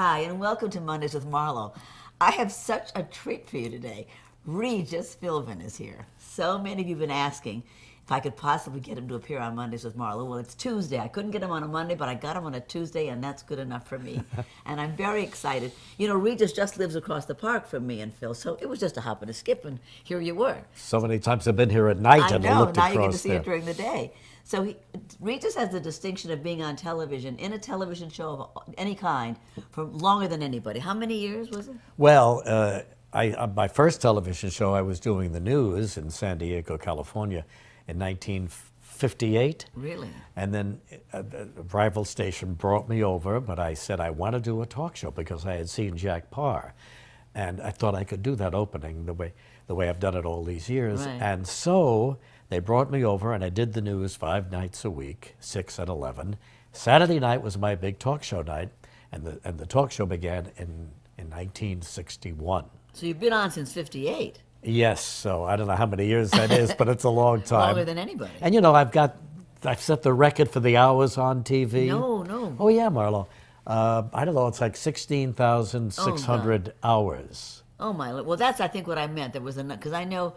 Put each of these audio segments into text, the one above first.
Hi, and welcome to Mondays with Marlo. I have such a treat for you today. Regis Philbin is here. So many of you have been asking if I could possibly get him to appear on Mondays with Marlo. Well, it's Tuesday. I couldn't get him on a Monday, but I got him on a Tuesday, and that's good enough for me. And I'm very excited. You know, Regis just lives across the park from me and Phil, so it was just a hop and a skip, and here you were. So many times I've been here at night I and know, looked now across you get to see there. it during the day. So Regis has the distinction of being on television, in a television show of any kind, for longer than anybody. How many years was it? Well, my first television show, I was doing the news in San Diego, California in 1958. Really? And then a rival station brought me over, but I said I want to do a talk show because I had seen Jack Parr. And I thought I could do that opening the way I've done it all these years. Right. And so they brought me over and I did the news 5 nights a week, 6 and 11. Saturday night was my big talk show night, and the talk show began in 1961. So you've been on since '58. Yes, so I don't know how many years that is, but it's a long time. Longer than anybody. And you know, I've set the record for the hours on TV. No. Oh yeah, Marlo. I don't know, it's like 16,600 hours. Oh my! Well, that's I think what I meant. There was because I know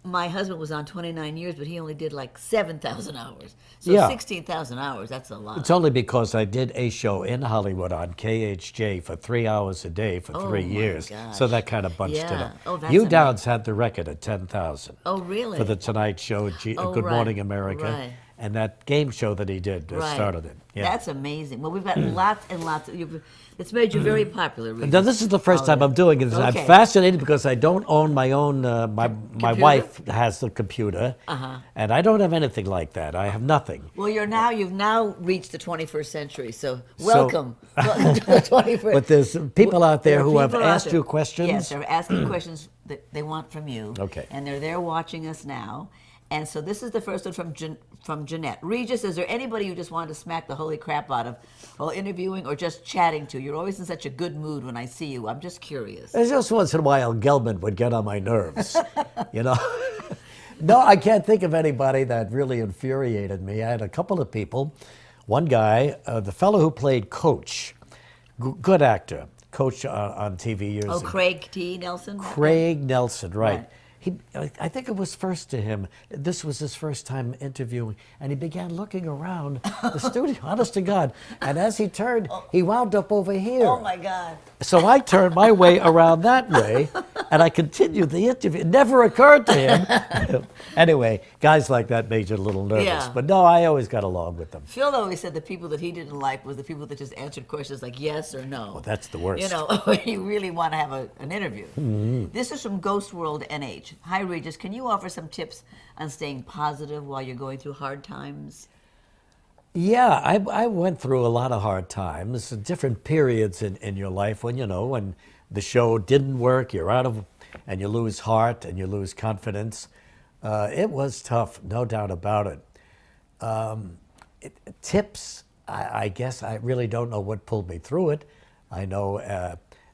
my husband was on 29 years, but he only did like 7,000 hours. So Yeah. 16,000 hours. That's a lot. It's only because I did a show in Hollywood on KHJ for 3 hours a day for 3 my years. gosh. So that kind of bunched it Yeah. up. Oh, that's You Downs had the record at 10,000. Oh, really? For the Tonight Show, Oh, Good right. Morning America. Right. And that game show that he did Right. started it. Yeah. That's amazing. Well, we've got lots and lots. It's made you very popular. Regis. Now, this is the first time I'm doing it. I'm Okay. fascinated because I don't own my own. My Computer? wife has the computer, Uh-huh. and I don't have anything like that. I have nothing. Well, you've now reached the 21st century. So welcome, welcome to the 21st. But there's people out there who have people out asked there. you questions. Yes, they're asking questions that they want from you. Okay. And they're there watching us now. And so this is the first one from Jeanette. Regis, is there anybody you just wanted to smack the holy crap out of while interviewing or just chatting to? You're always in such a good mood when I see you. I'm just curious. There's just once in a while Gelman would get on my nerves, you know. No, I can't think of anybody that really infuriated me. I had a couple of people. One guy, the fellow who played Coach, good actor, Coach on TV years ago. Craig T. Nelson? Craig Nelson, right. Right. I think it was first to him. This was his first time interviewing, and he began looking around the studio, honest to God. And as he turned, he wound up over here. Oh, my God. So I turned my way around that way, and I continued the interview. It never occurred to him. Anyway, guys like that made you a little nervous. Yeah. But no, I always got along with them. Phil always said the people that he didn't like was the people that just answered questions like yes or no. Well, that's the worst. You know, you really want to have an interview. Mm-hmm. This is from Ghost World NH. Hi, Regis. Can you offer some tips on staying positive while you're going through hard times? Yeah, I went through a lot of hard times, different periods in your life when the show didn't work, and you lose heart and you lose confidence. It was tough, no doubt about it. Tips, I guess I really don't know what pulled me through it. I know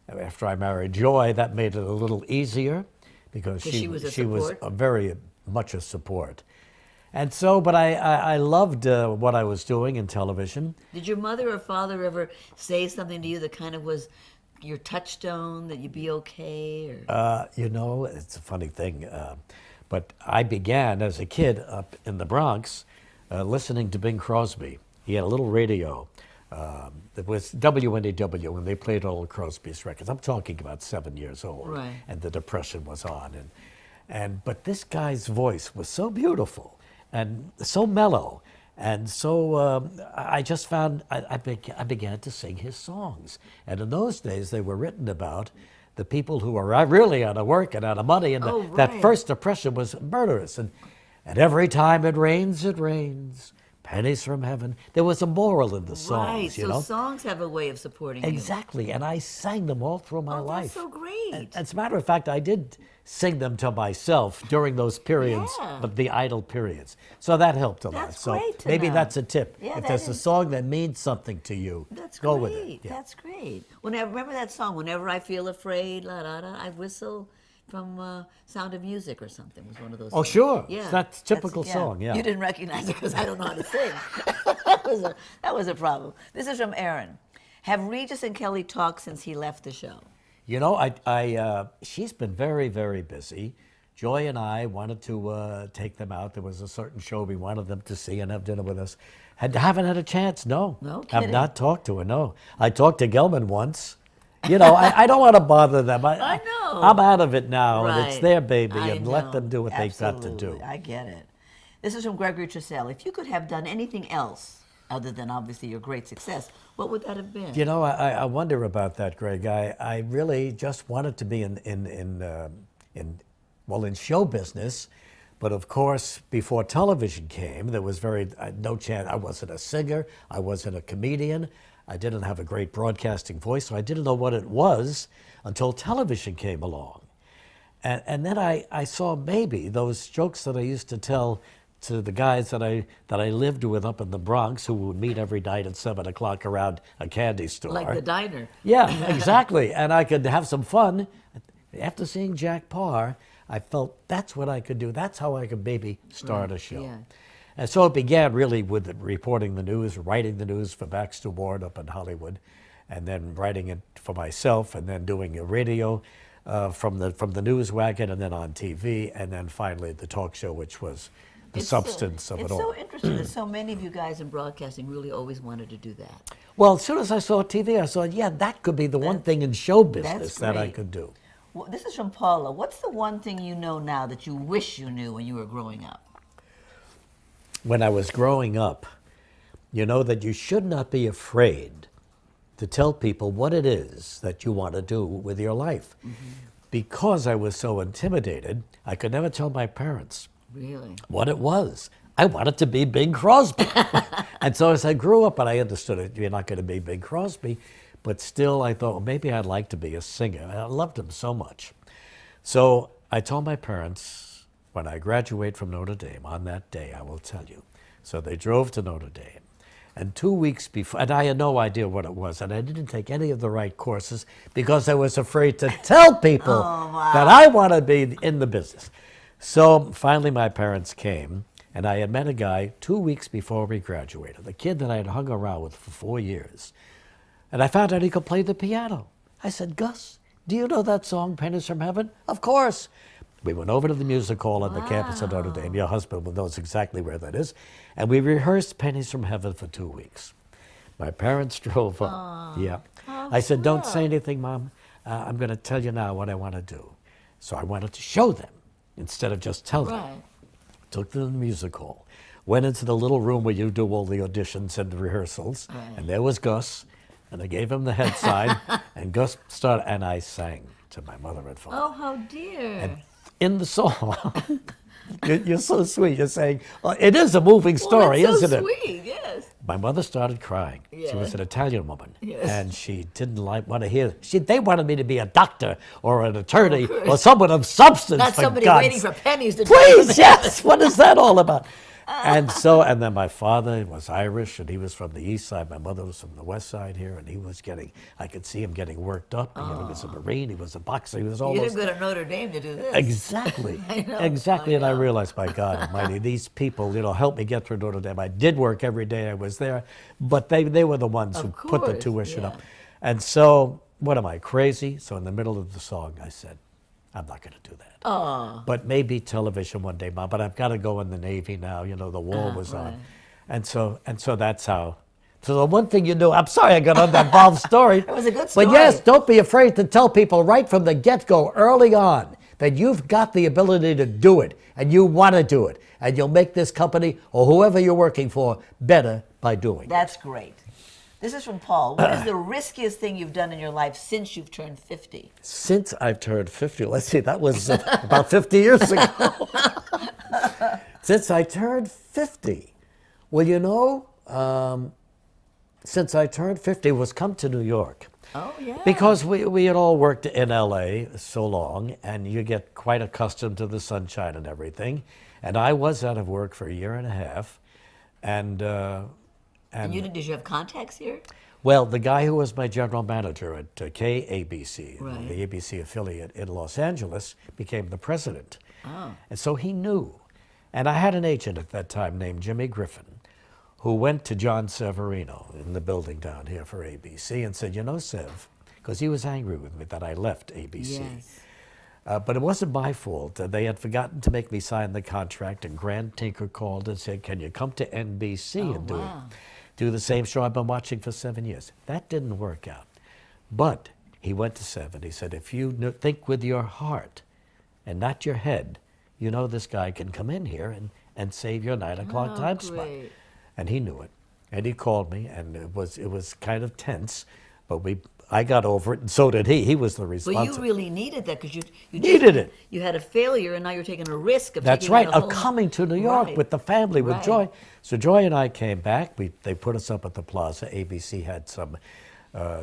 after I married Joy, that made it a little easier because she was very much a support. And so, but I loved what I was doing in television. Did your mother or father ever say something to you that kind of was your touchstone, that you'd be okay? Or? It's a funny thing. But I began as a kid up in the Bronx listening to Bing Crosby. He had a little radio. It was WNEW, and they played all of Crosby's records. I'm talking about 7 years old. Right. And the Depression was on. But this guy's voice was so beautiful and so mellow. And so I just found, I began to sing his songs. And in those days, they were written about the people who were really out of work and out of money. And that first Depression was murderous. And every time it rains, pennies from heaven. There was a moral in the songs, Right, you know. so songs have a way of supporting you. Exactly, and I sang them all through my life. That's so great. As a matter of fact, I did sing them to myself during those periods, Yeah. but the idle periods. So that helped a lot. That's So great to maybe know. that's a tip. Yeah, if that there's a is. song that means something to you, That's go great. with it. Yeah. That's great. Remember that song, Whenever I Feel Afraid, la da da, I whistle from Sound of Music or something. Was one of those Oh, songs. sure. Yeah. That's a typical song, yeah. You didn't recognize it because I don't know how to sing. That was a problem. This is from Aaron. Have Regis and Kelly talked since he left the show? You know, she's been very, very busy. Joy and I wanted to take them out. There was a certain show we wanted them to see and have dinner with us. Haven't had a chance, no. No Have kidding. not talked to her, no. I talked to Gelman once. You know, I don't want to bother them. I know. I'm out of it now, and it's Right. their baby, I and let know. them do what they've got to Absolutely. do. I get it. This is from Gregory Tressell. If you could have done anything else, other than obviously your great success, what would that have been? You know, I wonder about that, Greg. I really just wanted to be in show business, but of course, before television came, there was no chance. I wasn't a singer. I wasn't a comedian. I didn't have a great broadcasting voice, so I didn't know what it was until television came along. And then I saw maybe those jokes that I used to tell to the guys that I lived with up in the Bronx, who would meet every night at 7 o'clock around a candy store. Like the diner. Yeah, exactly. And I could have some fun. After seeing Jack Parr, I felt that's what I could do. That's how I could maybe start a show. Yeah. And so it began really with reporting the news, writing the news for Baxter Ward up in Hollywood, and then writing it for myself, and then doing a radio from the news wagon, and then on TV, and then finally the talk show, which was the substance of it all. It's so interesting that so many of you guys in broadcasting really always wanted to do that. Well, as soon as I saw TV, I thought, yeah, that could be the one thing in show business that's that I great. could do. Well, this is from Paula. What's the one thing you know now that you wish you knew when you were growing up? When I was growing up, you know that you should not be afraid to tell people what it is that you want to do with your life. Mm-hmm. Because I was so intimidated, I could never tell my parents Really? what it was. I wanted to be Bing Crosby. And so as I grew up, and I understood it, you're not going to be Bing Crosby, but still I thought, well, maybe I'd like to be a singer. I loved him so much. So I told my parents, when I graduate from Notre Dame, on that day, I will tell you. So they drove to Notre Dame. And 2 weeks before, and I had no idea what it was, and I didn't take any of the right courses because I was afraid to tell people that I wanted to be in the business. So finally my parents came, and I had met a guy 2 weeks before we graduated, a kid that I had hung around with for 4 years. And I found out he could play the piano. I said, Gus, do you know that song, Pennies from Heaven? Of course. We went over to the music hall on the campus of Notre Dame. Your husband knows exactly where that is. And we rehearsed Pennies from Heaven for 2 weeks. My parents drove up. Yeah. I said, don't say anything, Mom. I'm going to tell you now what I want to do. So I wanted to show them instead of just tell them. Right. Took them to the music hall. Went into the little room where you do all the auditions and the rehearsals. Right. And there was Gus. And I gave him the head sign. And Gus started, and I sang to my mother and father. Oh, how dear. And in the song, you're so sweet. You're saying, well, it is a moving story, well, that's isn't so it? sweet, yes. My mother started crying. Yeah. She was an Italian woman, Yes. and she didn't want to hear. They wanted me to be a doctor or an attorney or someone of substance. Not for somebody God's waiting for pennies to Please, yes. What is that all about? And then my father was Irish, and he was from the east side. My mother was from the west side here, and I could see him getting worked up. He was a Marine, he was a boxer, he was all You those. didn't go to Notre Dame to do this. Exactly. I know, Exactly. I And I know. realized, by God Almighty, these people, helped me get through Notre Dame. I did work every day I was there, but they were the ones who put the course, tuition yeah. up. And so, what am I, crazy? So in the middle of the song, I said, I'm not going to do that. But maybe television one day, Mom. But I've got to go in the Navy now. The war was on. And so that's how. So the one thing you knew, I'm sorry I got on that Bob story. It was a good story. But yes, don't be afraid to tell people right from the get-go, early on, that you've got the ability to do it, and you want to do it, and you'll make this company or whoever you're working for better by doing it. That's great. This is from Paul. What is the riskiest thing you've done in your life since you've turned 50? Since I've turned 50, let's see, that was about 50 years ago. Since I turned 50. Well, since I turned 50 was come to New York. Oh, yeah. Because we had all worked in LA so long, and you get quite accustomed to the sunshine and everything. And I was out of work for a year and a half. And Did you have contacts here? well, the guy who was my general manager at KABC, Right. the ABC affiliate in Los Angeles, became the president. Oh. And so he knew. And I had an agent at that time named Jimmy Griffin, who went to John Severino in the building down here for ABC and said, you know, Sev, because he was angry with me that I left ABC. Yes. But it wasn't my fault. They had forgotten to make me sign the contract, and Grant Tinker called and said, can you come to NBC and do the same show I've been watching for 7 years? That didn't work out. But he went to Seven. He said, if you think with your heart and not your head, you know this guy can come in here and save your 9 o'clock time spot. And he knew it. And he called me, and it was kind of tense, but I got over it, and so did he. He was the responsible. Well, you really needed that because you needed it. You had a failure, and now you're taking a risk of That's taking right, out a whole... of coming to New York with the family, with Joy. So Joy and I came back. They put us up at the Plaza. ABC had some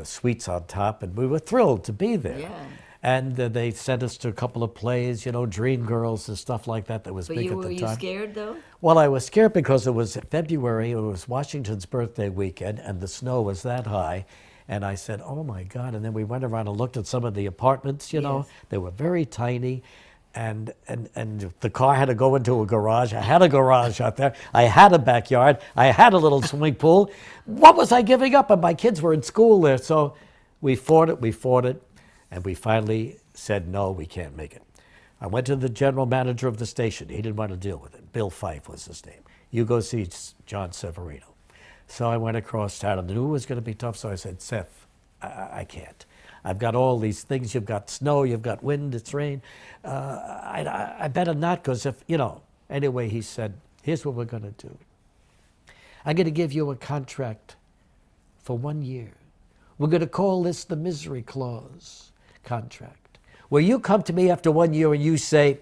suites on top, and we were thrilled to be there. Yeah. And they sent us to a couple of plays, you know, Dream Girls and stuff like that was big at the time. Were you scared, though? Well, I was scared because it was February, it was Washington's birthday weekend, and the snow was that high. And I said, oh, my God. And then we went around and looked at some of the apartments, you know. They were very tiny. And the car had to go into a garage. I had a garage out there. I had a backyard. I had a little swimming pool. What was I giving up? And my kids were in school there. So we fought it. And we finally said, no, we can't make it. I went to the general manager of the station. He didn't want to deal with it. Bill Fife was his name. You go see John Severino. So I went across town. I knew it was going to be tough. So I said, Seth, I can't. I've got all these things. You've got snow. You've got wind. It's rain. I better not, because if, you know. Anyway, he said, here's what we're going to do. I'm going to give you a contract for 1 year. We're going to call this the misery clause contract, where you come to me after 1 year and you say,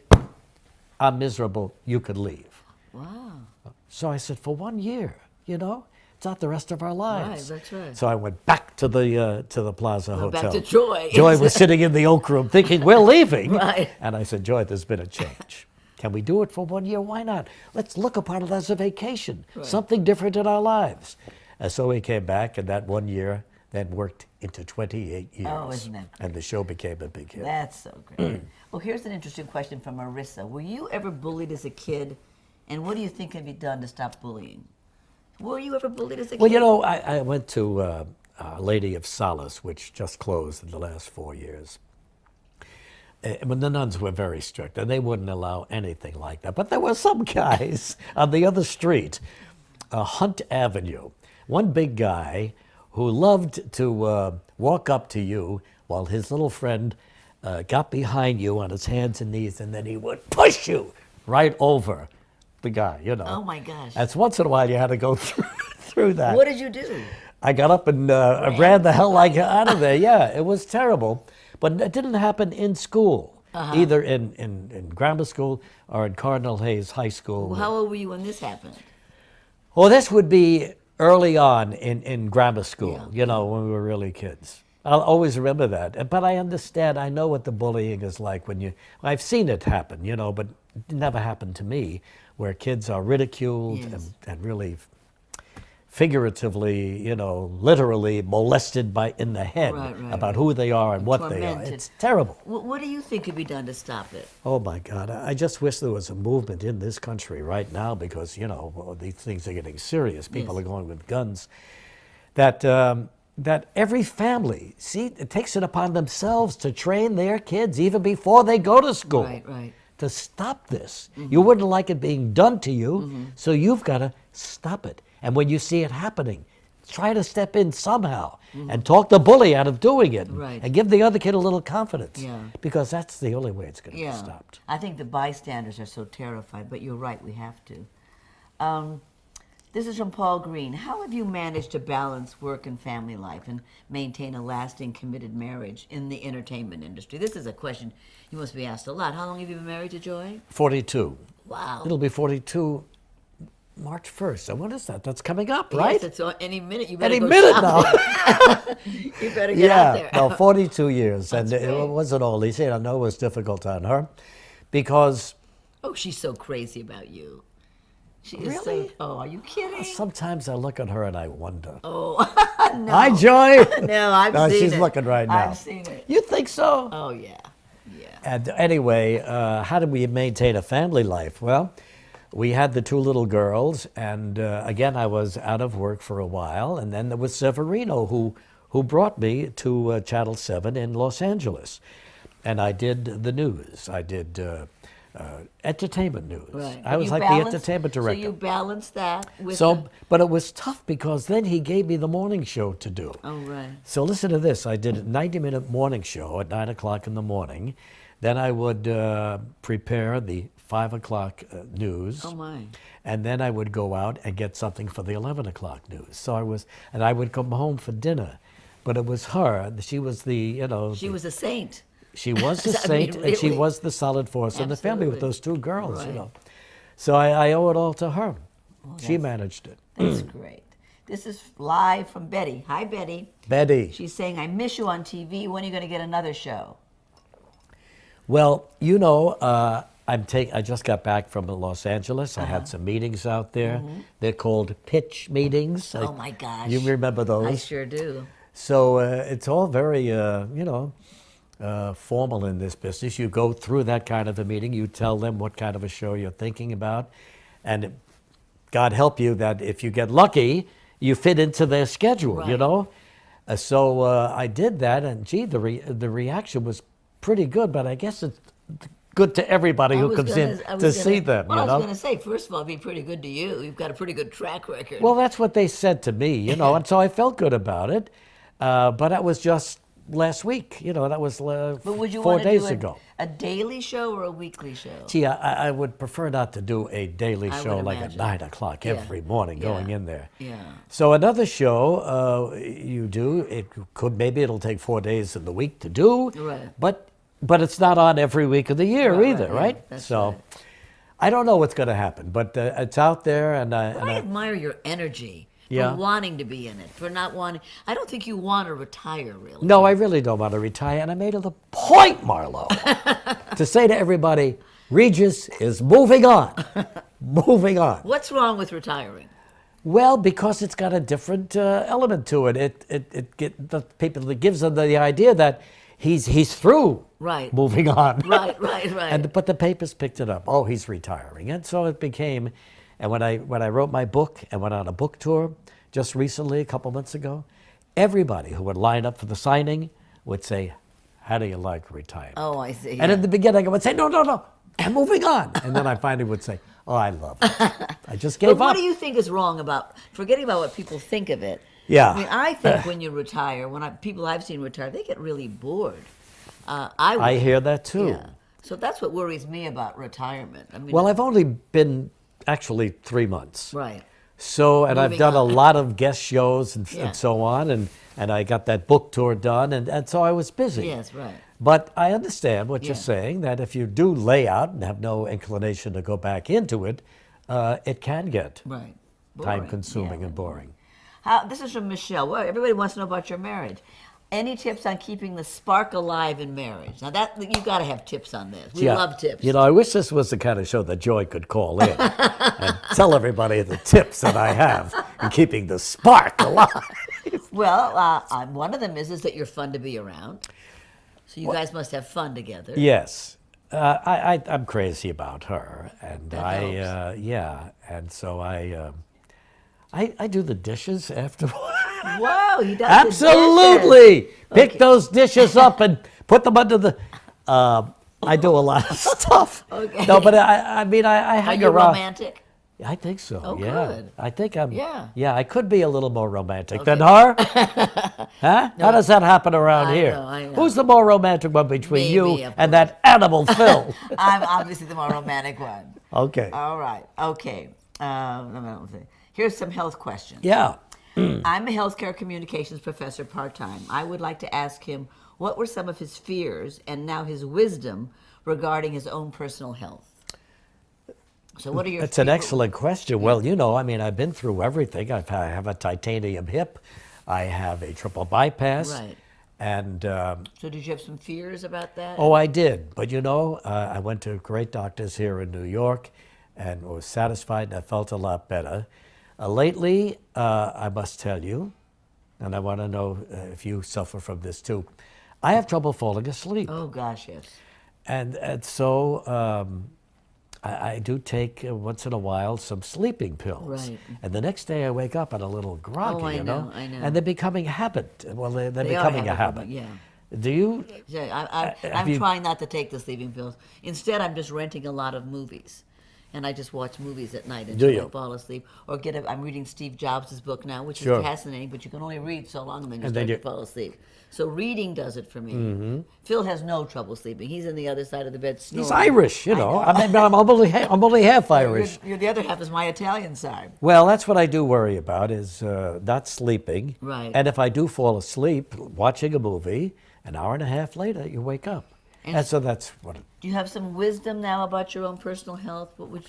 I'm miserable, you could leave. Wow. So I said, for 1 year, you know, it's not the rest of our lives. Right, that's right. So I went back to the Plaza Hotel. Back to Joy. Joy was sitting in the Oak Room thinking, we're leaving. Right. And I said, Joy, there's been a change. Can we do it for 1 year? Why not? Let's look upon it as a vacation, something different in our lives. And so we came back, and that 1 year then worked into 28 years. Oh, isn't that great? And the show became a big hit. That's so great. Well, here's an interesting question from Marissa. Were you ever bullied as a kid? And what do you think can be done to stop bullying? Were you ever bullied as a kid? Well, you know, I went to Lady of Solace, which just closed in the last 4 years. When the nuns were very strict, and they wouldn't allow anything like that. But there were some guys on the other street, Hunt Avenue, one big guy who loved to walk up to you while his little friend got behind you on his hands and knees, and then he would push you right over the guy, you know. Oh, my gosh. That's once in a while you had to go through that. What did you do? I got up and ran the hell like out of there. Yeah, it was terrible. But it didn't happen in school, either in grammar school or in Cardinal Hayes High School. Well, how old were you when this happened? Well, this would be early on in grammar school, you know, when we were really kids. I'll always remember that. But I understand, I know what the bullying is like when I've seen it happen, you know, but it never happened to me, where kids are ridiculed and really figuratively, you know, literally molested in the head about who they are and what they are. It's terrible. What do you think could be done to stop it? Oh, my God. I just wish there was a movement in this country right now, because, you know, these things are getting serious. People are going with guns. That every family, it takes it upon themselves to train their kids even before they go to school. Right. To stop this. You wouldn't like it being done to you, so you've got to stop it. And when you see it happening, try to step in somehow and talk the bully out of doing it, and give the other kid a little confidence, because that's the only way it's going to be stopped. I think the bystanders are so terrified, but you're right, we have to. This is from Paul Green. How have you managed to balance work and family life and maintain a lasting, committed marriage in the entertainment industry? This is a question you must be asked a lot. How long have you been married to Joy? 42. Wow. It'll be 42 March 1st. And what is that? That's coming up, right? Yes, it's any minute. You better Any go minute shopping. You better get out there. No, 42 years. That's and great. it wasn't all easy. I know it was difficult on her, because... Oh, she's so crazy about you. She is Really? so... Oh, are you kidding? Sometimes I look at her and I wonder. Oh, no. Hi, Joy. No, I've seen it. She's looking right now. I've seen it. You think so? Oh, yeah. Yeah. And anyway, how do we maintain a family life? Well, we had the two little girls, and again, I was out of work for a while, and then there was Severino who brought me to Channel 7 in Los Angeles. And I did the news. I did entertainment news. Right. I was like the entertainment director. So you balanced that with But it was tough because then he gave me the morning show to do. Oh, right. So listen to this. I did a 90-minute morning show at 9 o'clock in the morning. Then I would prepare the 5 o'clock news. Oh, my. And then I would go out and get something for the 11 o'clock news. So I would come home for dinner. But it was her. She was She was a saint. She was the I mean, saint, and she really. was the solid force in the family with Absolutely. those two girls, Right. So I owe it all to her. She managed it. That's great. This is live from Betty. Hi, Betty. Betty. She's saying, I miss you on TV. When are you going to get another show? Well, I just got back from Los Angeles. I had some meetings out there. They're called pitch meetings. Oh, my gosh. You remember those? I sure do. So it's all very, formal in this business. You go through that kind of a meeting. You tell them what kind of a show you're thinking about. And God help you that if you get lucky, you fit into their schedule, Right. So I did that, and gee, the reaction was pretty good, but I guess it's good to everybody who comes in to see them, Well, I was going to say, first of all, it'd be pretty good to you. You've got a pretty good track record. Well, that's what they said to me, and so I felt good about it. But that was just last week, that was but would you 4 want to days do ago. a daily show or a weekly show? Gee, I would prefer not to do a daily I show would like imagine. at 9 o'clock Yeah. every morning going Yeah. in there. Yeah. So another show you do, maybe it'll take 4 days in the week to do, Right. but it's not on every week of the year Right, either, right, yeah, right? that's So right. I don't know what's going to happen, but it's out there, and I admire your energy for Yeah. wanting to be in it, for not wanting. I don't think you want to retire, really. No, I really don't want to retire, and I made it a point, Marlo, to say to everybody, Regis is moving on, moving on. What's wrong with retiring? Well, because it's got a different element to it. It gives them the idea that he's through, Right. moving on, Right. but the papers picked it up. Oh, he's retiring, and so it became. And when I wrote my book and went on a book tour just recently, a couple months ago, everybody who would line up for the signing would say, "How do you like retirement?" Oh, I see. And in the beginning, I would say, "No, I'm moving on," and then I finally would say, "Oh, I love it. I just But gave what up." do you think is wrong about forgetting about what people think of it? Yeah. I mean, I think when you retire, people I've seen retire, they get really bored. I I hear that too. Yeah. So that's what worries me about retirement. I mean, Well, I've only been actually 3 months. right. So, and I've Moving done a on. lot of guest shows and, Yeah. and so on, and I got that book tour done, and so I was busy. Yes, right. But I understand what you're Yeah. saying, that if you do lay out and have no inclination to go back into it, it can get Right. Boring. time-consuming Yeah. and boring. This is from Michelle. Well, everybody wants to know about your marriage. Any tips on keeping the spark alive in marriage? Now that you got to have tips on this. We Yeah. love tips. I wish this was the kind of show that Joy could call in and tell everybody the tips that I have in keeping the spark alive. Well, one of them is that you're fun to be around. So you guys must have fun together. Yes. I'm crazy about her, and That helps. and so I do the dishes afterward. Whoa, he does. Absolutely, The dishes. pick Okay. those dishes up and put them under the. I do a lot of stuff. Okay. No, but I mean I Are hang you around. romantic? I think so. Oh, yeah. good. I think I'm. Yeah. Yeah, I could be a little more romantic than her. Huh? How does that happen around I here? know, I know. Who's the more romantic one between Me, you of and that animal Phil? I'm obviously the more romantic one. Okay. All right. Okay. Here's some health questions. Yeah. I'm a healthcare communications professor part-time. I would like to ask him what were some of his fears and now his wisdom regarding his own personal health. So what are your It's an excellent question. Well, I mean, I've been through everything. I have a titanium hip. I have a triple bypass. Right. And, So did you have some fears about that? oh, I did. But, I went to great doctors here in New York and was satisfied, and I felt a lot better. Lately, I must tell you, and I want to know if you suffer from this too, I have trouble falling asleep. Oh gosh, yes. And so I do take once in a while some sleeping pills. Right. And the next day I wake up and a little groggy, Oh, I you know? know, I know. And they're becoming a habit. Well, they're They are becoming a habit habit. forming, yeah. Do you? Yeah, have I'm you- trying not to take the sleeping pills. Instead, I'm just renting a lot of movies. And I just watch movies at night until you? I fall asleep. Or I'm reading Steve Jobs' book now, which Sure. is fascinating, but you can only read so long and then you And then start you- to fall asleep. So reading does it for me. Phil has no trouble sleeping. He's on the other side of the bed snoring. He's Irish, you I know. I'm only half Irish. The other half is my Italian side. Well, that's what I do worry about is not sleeping. Right. And if I do fall asleep watching a movie, an hour and a half later you wake up. And so that's what. Do you have some wisdom now about your own personal health? What would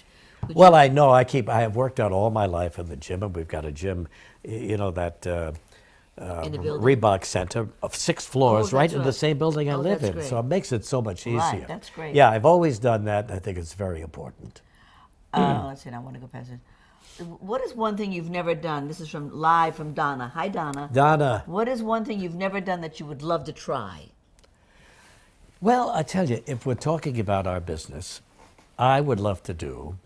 you Well, I know I have worked out all my life in the gym, and we've got a gym, you know, that in the building? Reebok Center of 6 floors, Oh, right that's in the right. same building I Oh, live that's in. great. So it makes it so much easier. Right, that's great. Yeah, I've always done that. And I think it's very important. Let's see, I want to go past it. What is one thing you've never done? This is live from Donna. Hi, Donna. Donna, What is one thing you've never done that you would love to try? well, I tell you, if we're talking about our business, I would love to do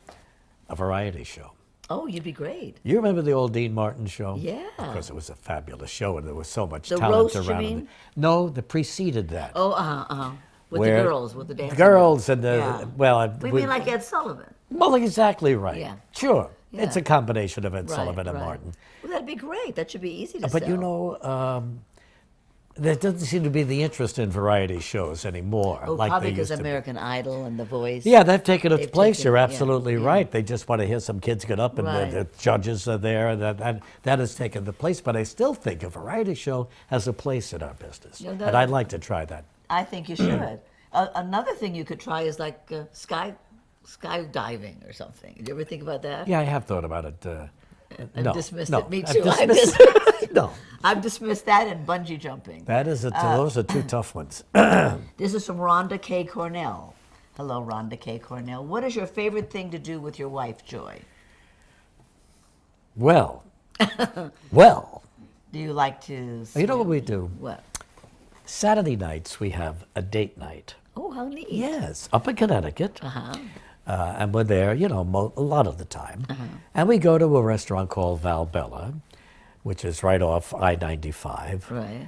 a variety show. Oh, you'd be great. You remember the old Dean Martin show? Yeah. Of course, it was a fabulous show, and there was so much The talent roast, you around mean? it. No, that preceded that. Oh, with Where- the girls, with the dancing Girls and the Yeah. well, We mean like Ed Sullivan. well, exactly right. Yeah. Sure, Yeah. it's a combination of Ed Right, Sullivan and right. Martin. Well, that'd be great. That should be easy to But sell. you know, there doesn't seem to be the interest in variety shows anymore, oh, like probably they because used to be. American Idol and The Voice. Yeah, they've taken its They've place. taken You're it, yeah, absolutely yeah. right. They just want to hear some kids get up and Right. the judges are there, and that has taken the place. But I still think a variety show has a place in our business, Yeah, and that- I'd like to try that. I think you should. Another thing you could try is like skydiving or something. Did you ever think about that? Yeah, I have thought about it. I've no, dismissed no, it. Me I've too. I've dismissed- dismissed, no, I've dismissed that and bungee jumping. that is those are two tough ones. This is from Rhonda K. Cornell. Hello, Rhonda K. Cornell. What is your favorite thing to do with your wife, Joy? Well, Do you like to? you know what we do? What? Saturday nights we have a date night. Oh, how neat. Yes, up in Connecticut. Uh-huh. And we're there, you know, a lot of the time. And we go to a restaurant called Valbella, which is right off I-95. Right.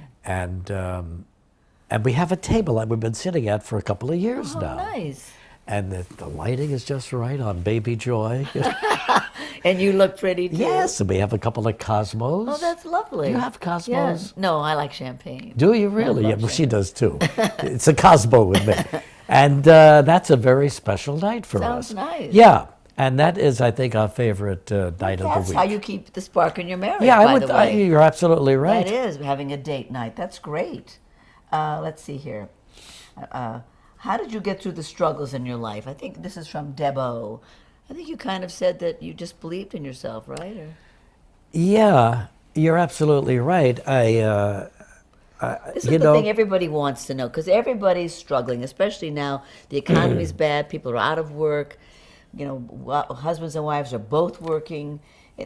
And we have a table that we've been sitting at for a couple of years Oh, now. nice. And the lighting is just right on Baby Joy. And you look pretty too. Yes, and we have a couple of Cosmos. Oh, that's lovely. You have Cosmos? Yes. No, I like champagne. Do you really? I Yeah, love well, she does too. It's a Cosmo with me. And that's a very special night for us. Sounds nice. Yeah, and that is, I think, our favorite night of That's the how week. you keep the spark in your marriage. Yeah, by the way. you're absolutely right. That is having a date night. That's great. Let's see here. How did you get through the struggles in your life? I think this is from Debo. I think you kind of said that you just believed in yourself, right? Or, Yeah, you're absolutely right. this is you the know, thing everybody wants to know because everybody's struggling, especially now. The economy's bad. People are out of work. You know, husbands and wives are both working.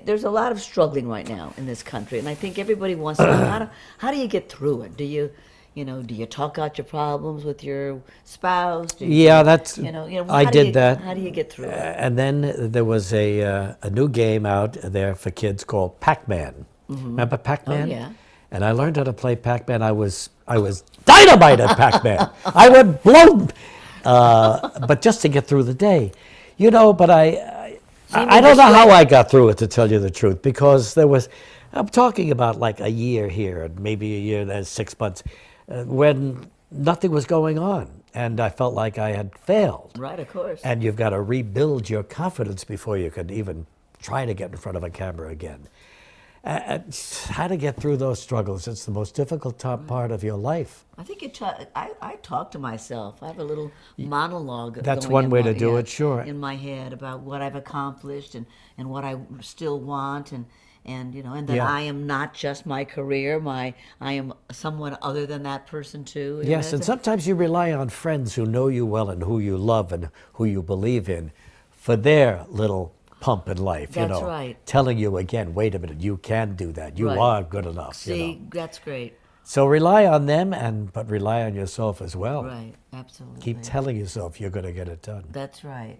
There's a lot of struggling right now in this country, and I think everybody wants to know how do you get through it? Do you talk out your problems with your spouse? Do you, yeah, that's. I how do did you- that. How do you get through it? And then there was a new game out there for kids called Pac-Man. Remember Pac-Man? Oh, yeah. And I learned how to play Pac-Man. I was dynamite at Pac-Man. I would blow, but just to get through the day, but I don't know how I got through it, to tell you the truth, because I'm talking about like a year here, and maybe a year, then 6 months, when nothing was going on, and I felt like I had failed. Right, of course. And you've got to rebuild your confidence before you can even try to get in front of a camera again. How to get through those struggles, it's the most difficult part of your life. I think I talk to myself. I have a little monologue. That's going one in way my- to do yeah, it, sure. In my head about what I've accomplished and what I still want and that Yeah. I am not just my career. I am someone other than that person too. Yes, and sometimes you rely on friends who know you well and who you love and who you believe in for their little pump in life, That's right. telling you again, wait a minute, you can do that. You Right. are good enough. See, that's great. So rely on them, but rely on yourself as well. Right, absolutely. Keep telling yourself you're going to get it done. That's right.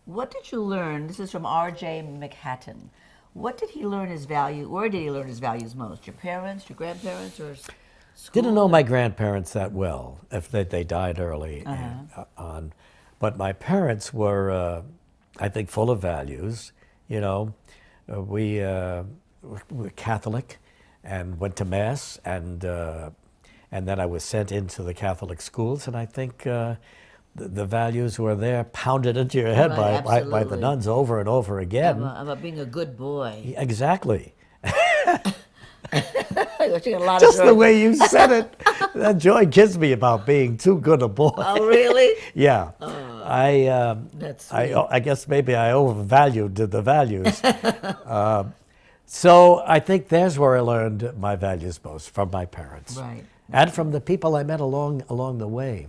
What did you learn? This is from R.J. McHatton. What did he learn his value? Where did he learn his values most? Your parents, your grandparents, or school? Didn't know my grandparents that well. If they died early and, on, but my parents were, I think, full of values. You know, we were Catholic, and went to mass, and then I was sent into the Catholic schools, and I think the values were there, pounded into your head Right, by the absolutely. nuns over and over again. About being a good boy. Exactly. Which you got a lot Just of the joy. way you said it. That joy gives me about being too good a boy. Oh, really? Yeah. That's sweet. I guess maybe I overvalued the values. So I think there's where I learned my values most, from my parents. Right. And from the people I met along the way.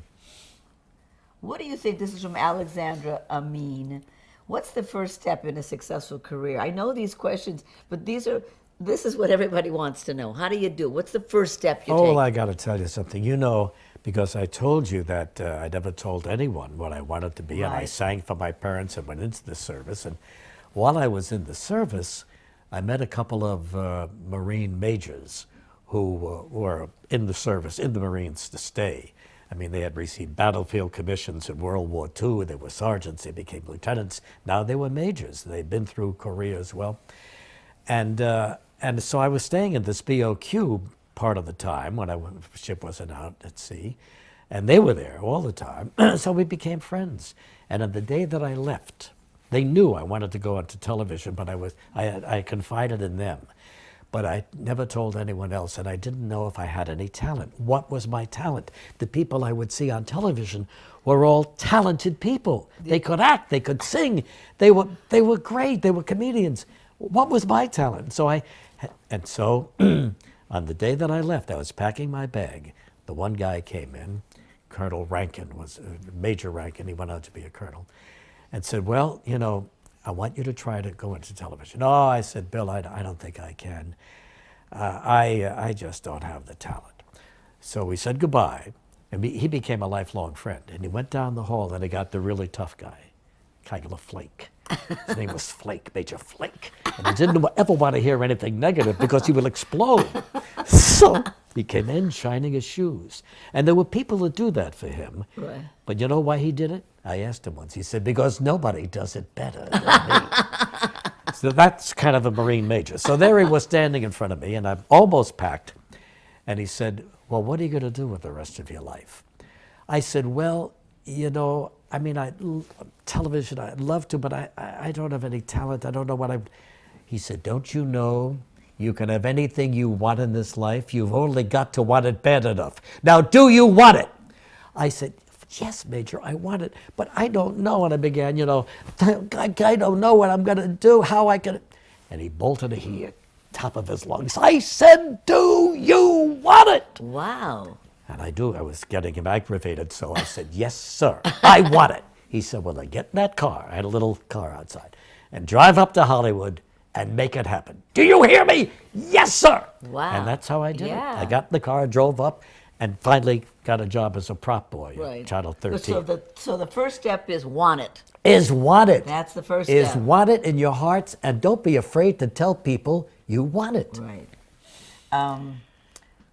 What do you think? This is from Alexandra Amin. What's the first step in a successful career? I know these questions, but this is what everybody wants to know. How do you do? What's the first step you Oh, take? well, I got to tell you something. You know, because I told you that I never told anyone what I wanted to be, and I Right. sang for my parents and went into the service. And while I was in the service, I met a couple of Marine majors who were in the service, in the Marines to stay. I mean, they had received battlefield commissions in World War II. They were sergeants. They became lieutenants. Now they were majors. They'd been through Korea as well. And so I was staying in this BOQ part of the time when the ship wasn't out at sea. And they were there all the time. So we became friends. And on the day that I left, they knew I wanted to go onto television, but I confided in them. But I never told anyone else, and I didn't know if I had any talent. What was my talent? The people I would see on television were all talented people. They could act, they could sing, they were great, they were comedians. What was my talent? So on the day that I left, I was packing my bag. The one guy came in, Colonel Rankin, was Major Rankin, he went on to be a colonel, and said, well, you know, I want you to try to go into television. Oh, I said, Bill, I don't think I can. I just don't have the talent. So we said goodbye, and he became a lifelong friend. And he went down the hall, and he got the really tough guy, kind of a Flake. His name was Flake, Major Flake. And he didn't ever want to hear anything negative because he would explode. So he came in shining his shoes. And there were people that do that for him. Right. But you know why he did it? I asked him once. He said, because nobody does it better than me. So that's kind of a Marine major. So there he was standing in front of me, and I'm almost packed. And he said, well, what are you going to do with the rest of your life? I said, well, you know, I mean, television, I'd love to, but I don't have any talent. I don't know what He said, don't you know you can have anything you want in this life? You've only got to want it bad enough. Now, do you want it? I said, yes, Major, I want it, but I don't know. And I began, you know, I don't know what I'm going to do, how I can. And he bolted a he at top of his lungs. I said, do you want it? Wow. And I was getting him aggravated, so I said, yes, sir, I want it. He said, well, then get in that car. I had a little car outside. And drive up to Hollywood and make it happen. Do you hear me? Yes, sir. Wow. And that's how I did Yeah. it. I got in the car, drove up, and finally got a job as a prop boy Right. at Channel 13. So the first step is want it. Is want it. That's the first Is step. want it in your hearts, and don't be afraid to tell people you want it. Right.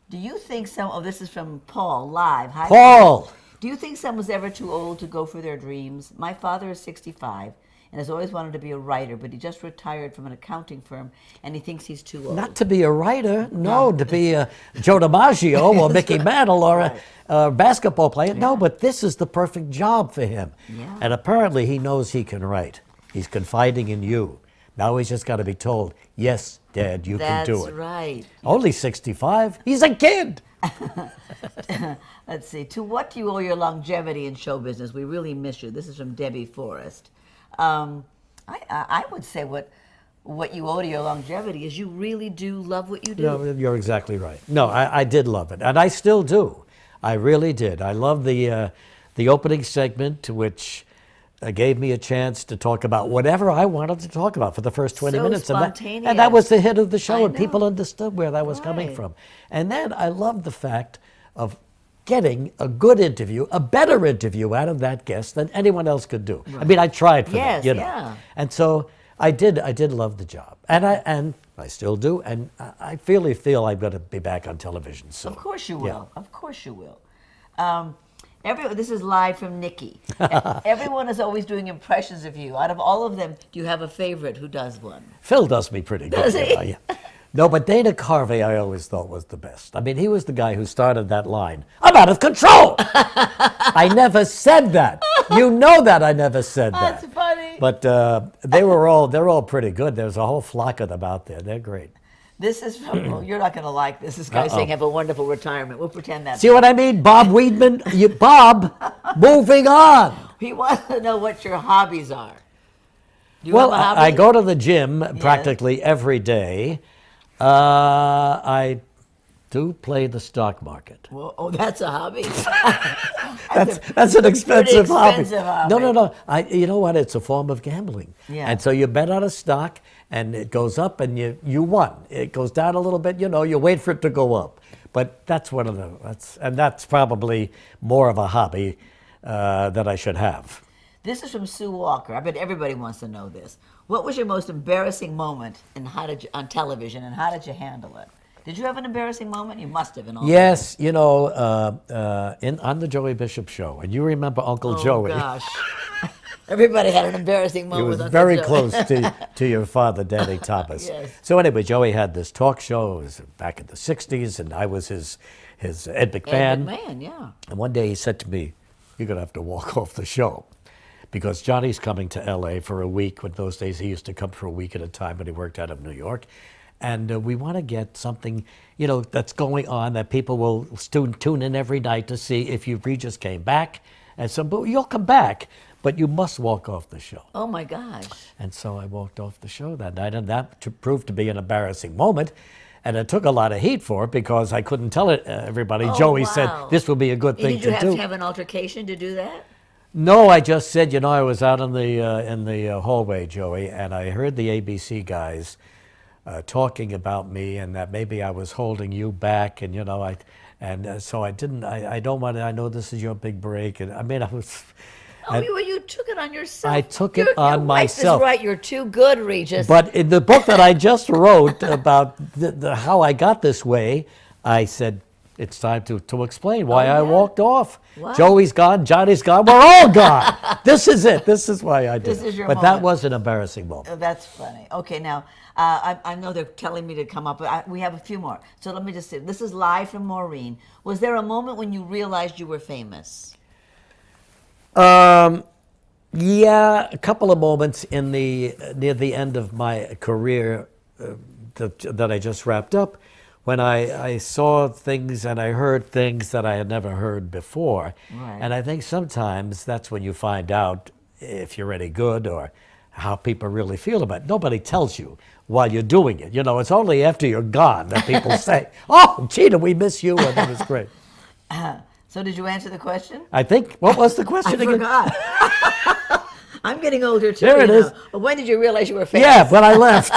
Do you think this is from Paul, live. Hi, Paul! Do you think someone's ever too old to go for their dreams? My father is 65 and has always wanted to be a writer, but he just retired from an accounting firm and he thinks he's too old. Not to be a writer, no, to be a Joe DiMaggio or Mickey Mantle or a basketball player. No, but this is the perfect job for him. Yeah. And apparently he knows he can write. He's confiding in you. Now he's just got to be told, yes, Dad, you can do it. That's right. Only 65. He's a kid. Let's see. To what do you owe your longevity in show business? We really miss you. This is from Debbie Forrest. I would say what you owe to your longevity is you really do love what you do. No, you're exactly right. No, I did love it, and I still do. I really did. I love the opening segment, which gave me a chance to talk about whatever I wanted to talk about for the first 20 So minutes. spontaneous. And that was the hit of the show, I and people know. understood where that was coming Right. from. And then I loved the fact of getting a good interview, a better interview out of that guest than anyone else could do. I mean, I tried for Yes, that, you know. yeah. And so I did love the job. And I still do, and I really feel I'm going to be back on television soon. Of course you will. Yeah. Of course you will. This is live from Nikki. Everyone is always doing impressions of you. Out of all of them, do you have a favorite who does one? Phil does me pretty good. Does he? You know, yeah. No, but Dana Carvey I always thought was the best. I mean, he was the guy who started that line, "I'm out of control!" I never said that. You know that I never said that. That's funny. But they're all pretty good. There's a whole flock of them out there. They're great. This is from, well, you're not going to like this. This guy's saying, have a wonderful retirement. We'll pretend that. See what I mean? Bob Weedman, Bob, moving on. He wants to know what your hobbies are. Do you Well, have a hobby? I go to the gym practically every day. I do play the stock market. Well, oh, that's a hobby. That's an expensive hobby. expensive hobby. No. You know what? It's a form of gambling. Yeah. And so you bet on a stock, and it goes up, and you won. It goes down a little bit. You know, you wait for it to go up. But that's one of that's probably more of a hobby that I should have. This is from Sue Walker. I bet everybody wants to know this. What was your most embarrassing moment on television, and how did you handle it? Did you have an embarrassing moment? You must have. Yes, you know, on the Joey Bishop show, and you remember Uncle Joey. Oh, gosh. Everybody had an embarrassing He moment was with Uncle very Joey. close to your father, Danny Thomas. Yes. So anyway, Joey had this talk show. It was back in the 60s, and I was his Ed McMahon. Ed McMahon, yeah. And one day he said to me, "You're going to have to walk off the show." Because Johnny's coming to L.A. for a week. When those days he used to come for a week at a time when he worked out of New York. And we want to get something, you know, that's going on that people will tune in every night to see if Regis came back. And so, but you'll come back, but you must walk off the show. Oh, my gosh. And so I walked off the show that night, and that proved to be an embarrassing moment. And it took a lot of heat for it because I couldn't tell it everybody. Oh, Joey wow. said this would be a good thing Did you to have do. to have an altercation to do that? No, I just said, you know, I was out in the hallway, Joey, and I heard the ABC guys talking about me, and that maybe I was holding you back, and you know, so I didn't. I don't want to. I know this is your big break, and I mean, I was. Oh, you took it on yourself. I took it on your myself. Wife is right. You're too good, Regis. But in the book that I just wrote about how I got this way, I said, it's time to explain why I walked off. Wow. Joey's gone, Johnny's gone, we're all gone. This is it. This is why I did This it. is your But that moment. was an embarrassing moment. Oh, that's funny. Okay, now, I know they're telling me to come up, but we have a few more. So let me just say, this is live from Maureen. Was there a moment when you realized you were famous? Yeah, a couple of moments near the end of my career that I just wrapped up, when I saw things and I heard things that I had never heard before. Right. And I think sometimes that's when you find out if you're any good or how people really feel about it. Nobody tells you while you're doing it. You know, it's only after you're gone that people say, "Oh, Gina, we miss you," and it was great. So did you answer the question? I think, what was the question I again? forgot. I'm getting older too. There it you know. is. But when did you realize you were famous? Yeah, when I left.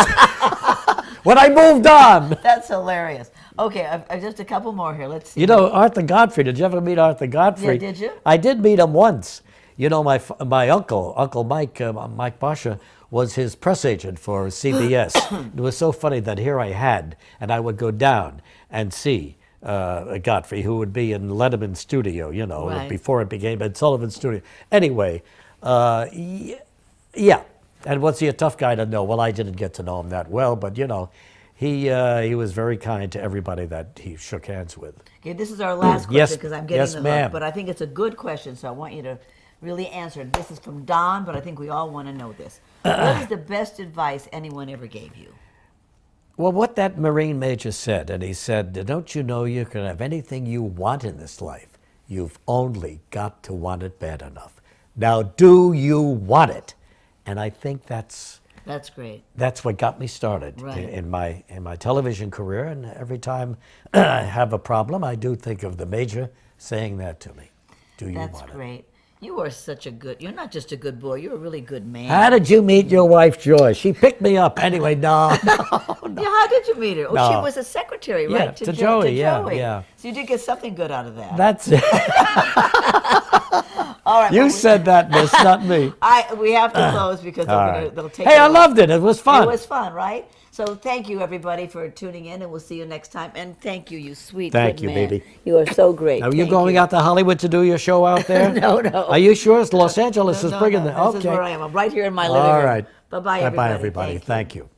When I moved on. That's hilarious. Okay, I've just a couple more here. Let's see. You know, Arthur Godfrey, did you ever meet Arthur Godfrey? Yeah, did you? I did meet him once. You know, my Uncle Mike, Mike Basha, was his press agent for CBS. It was so funny that here I had, and I would go down and see Godfrey, who would be in Letterman's studio, you know, Right. before it became Ed Sullivan's studio. Anyway, yeah. And was he a tough guy to know? Well, I didn't get to know him that well, but, you know, he was very kind to everybody that he shook hands with. Okay, this is our last Yes, question because I'm getting yes, the hook, ma'am. but I think it's a good question, so I want you to really answer it. This is from Don, but I think we all want to know this. What is the best advice anyone ever gave you? Well, what that Marine Major said, and he said, "Don't you know you can have anything you want in this life? You've only got to want it bad enough. Now, do you want it?" And I think that's great. that's what got me started Right. in my television career. And every time I have a problem, I do think of the Major saying that to me. Do you That's want it? great. You are such a good. You're not just a good boy. You're a really good man. How did you meet your wife, Joy? She picked me up anyway. No, no. Yeah, how did you meet her? Oh, she No. was a secretary, Yeah, right? to Joey, yeah, Joey. yeah. So you did get something good out of that. That's it. All right. You well, said that, miss, not me. we have to close because All they'll, right. they'll take. Hey, it I away. loved it. It was fun. It was fun, right? So thank you everybody for tuning in, and we'll see you next time. And thank you, you sweet Thank good you, man. baby. You are so great. Are you Thank going out to Hollywood to do your show out there? No, no. Are you sure? It's Los Angeles is bringing no. the. This is where I am. I'm right here in my living All room. right. Bye-bye, everybody. Bye-bye, everybody. Thank you. Thank you.